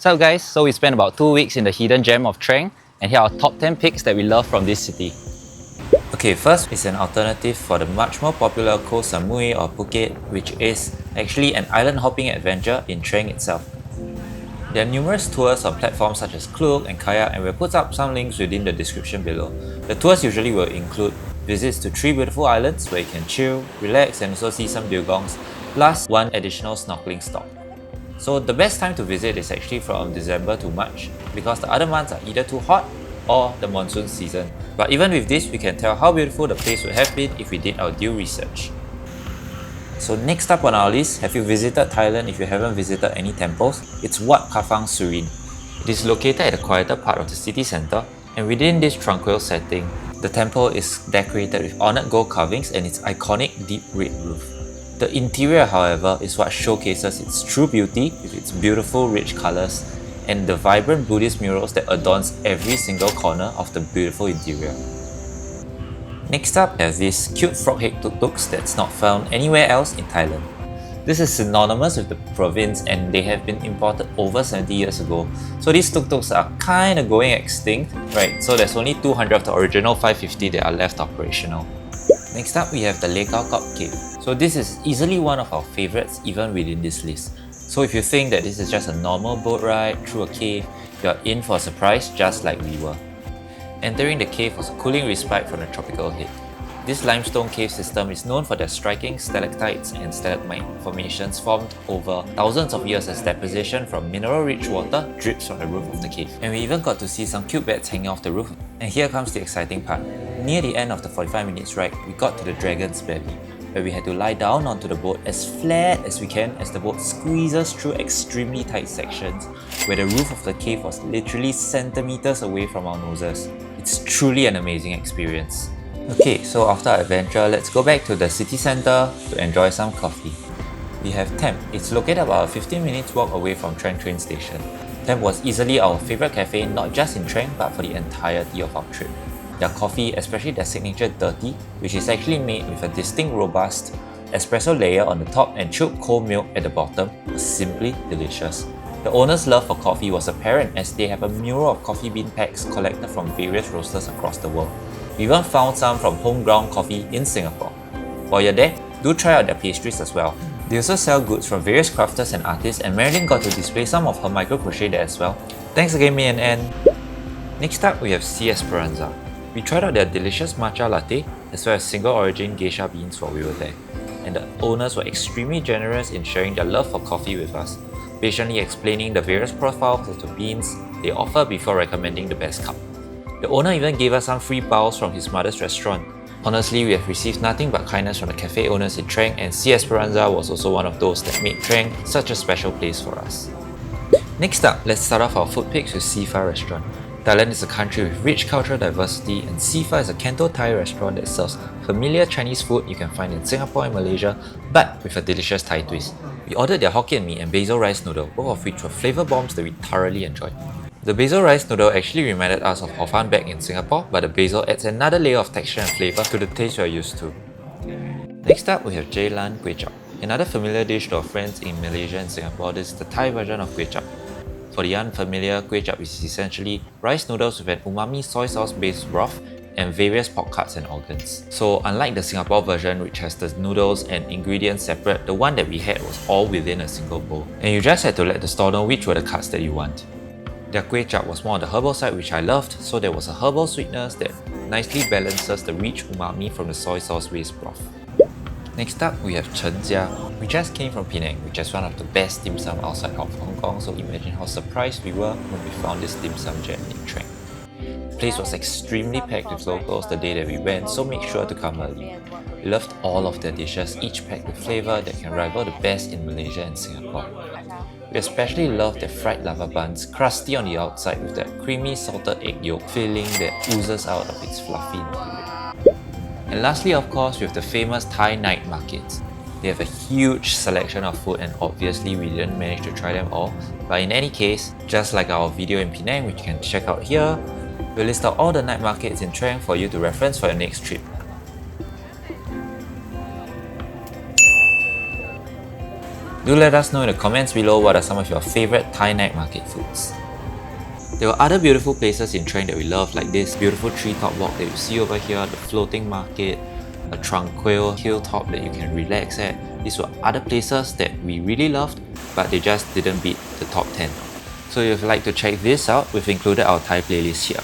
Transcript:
So guys, we spent about 2 weeks in the hidden gem of Trang, and here are top 10 picks that we love from this city. Okay, first is an alternative for the much more popular Koh Samui or Phuket, which is actually an island hopping adventure in Trang itself. There are numerous tours on platforms such as Klook and Kayak, and we'll put up some links within the description below. The tours usually will include visits to 3 beautiful islands where you can chill, relax and also see some dugongs, plus 1 additional snorkeling stop. So the best time to visit is actually from December to March, because the other months are either too hot or the monsoon season. But even with this, we can tell how beautiful the place would have been if we did our due research. So next up on our list, have you visited Thailand if you haven't visited any temples? It's Wat Kafang Surin. It is located at the quieter part of the city centre, and within this tranquil setting, the temple is decorated with honoured gold carvings and its iconic deep red roof. The interior, however, is what showcases its true beauty with its beautiful rich colours and the vibrant Buddhist murals that adorns every single corner of the beautiful interior. Next up, we have these cute frog-head tuk-tuks that's not found anywhere else in Thailand. This is synonymous with the province and they have been imported over 70 years ago. So these tuk-tuks are kinda going extinct, right? So there's only 200 of the original 550 that are left operational. Next up, we have the Leh Khao Kop Cave. So this is easily one of our favourites even within this list. So if you think that this is just a normal boat ride through a cave, you're in for a surprise just like we were. Entering the cave was a cooling respite from the tropical heat. This limestone cave system is known for their striking stalactites and stalagmite formations formed over thousands of years as deposition from mineral-rich water drips from the roof of the cave. And we even got to see some cute bats hanging off the roof. And here comes the exciting part. Near the end of the 45 minutes ride, we got to the dragon's belly, where we had to lie down onto the boat as flat as we can as the boat squeezes through extremely tight sections where the roof of the cave was literally centimeters away from our noses. It's truly an amazing experience. Okay, so after our adventure, let's go back to the city centre to enjoy some coffee. We have Temp. It's located about a 15 minutes walk away from Trang train station. Temp was easily our favourite cafe not just in Trang but for the entirety of our trip. Their coffee, especially their signature dirty, which is actually made with a distinct robust espresso layer on the top and chilled cold milk at the bottom, was simply delicious. The owner's love for coffee was apparent as they have a mural of coffee bean packs collected from various roasters across the world. We even found some from homegrown coffee in Singapore. While you're there, do try out their pastries as well. They also sell goods from various crafters and artists, and Marilyn got to display some of her micro crochet there as well. Thanks again, May and Anne. Next up, we have Sea Esperanza. We tried out their delicious matcha latte as well as single origin geisha beans while we were there, and the owners were extremely generous in sharing their love for coffee with us, patiently explaining the various profiles of the beans they offer before recommending the best cup. The owner even gave us some free baos from his mother's restaurant. Honestly, we have received nothing but kindness from the cafe owners in Trang, and Sea Esperanza was also one of those that made Trang such a special place for us. Next up, let's start off our food picks with Sifa Restaurant. Thailand is a country with rich cultural diversity, and Sifa is a Canto Thai restaurant that serves familiar Chinese food you can find in Singapore and Malaysia, but with a delicious Thai twist. We ordered their Hokkien mee and basil rice noodle, both of which were flavour bombs that we thoroughly enjoyed. The basil rice noodle actually reminded us of Hor Fun back in Singapore, but the basil adds another layer of texture and flavour to the taste we are used to. Next up, we have Jay Lan Kway Chap. Another familiar dish to our friends in Malaysia and Singapore. This is the Thai version of Kway Chap. For the unfamiliar, Kway Chap is essentially rice noodles with an umami soy sauce based broth and various pork cuts and organs. So unlike the Singapore version, which has the noodles and ingredients separate, the one that we had was all within a single bowl, and you just had to let the store know which were the cuts that you want. Their Kway Chap was more on the herbal side, which I loved, so there was a herbal sweetness that nicely balances the rich umami from the soy sauce based broth. Next up, we have Chen Jia. We just came from Penang, which is one of the best dim sum outside of Hong Kong, so imagine how surprised we were when we found this dim sum gem in Trang. The place was extremely packed with locals the day that we went, so make sure to come early. We loved all of their dishes, each packed with flavour that can rival the best in Malaysia and Singapore. We especially loved their fried lava buns, crusty on the outside with that creamy salted egg yolk filling that oozes out of its fluffy interior. And lastly, of course, we have the famous Thai night markets. They have a huge selection of food, and obviously we didn't manage to try them all. But in any case, just like our video in Penang, which you can check out here, we'll list out all the night markets in Trang for you to reference for your next trip. Do let us know in the comments below what are some of your favorite Thai night market foods. There were other beautiful places in Trang that we love, like this beautiful treetop walk that you see over here, the floating market, a tranquil hilltop that you can relax at. These were other places that we really loved, but they just didn't beat the top 10. So if you'd like to check this out, we've included our Thai playlist here.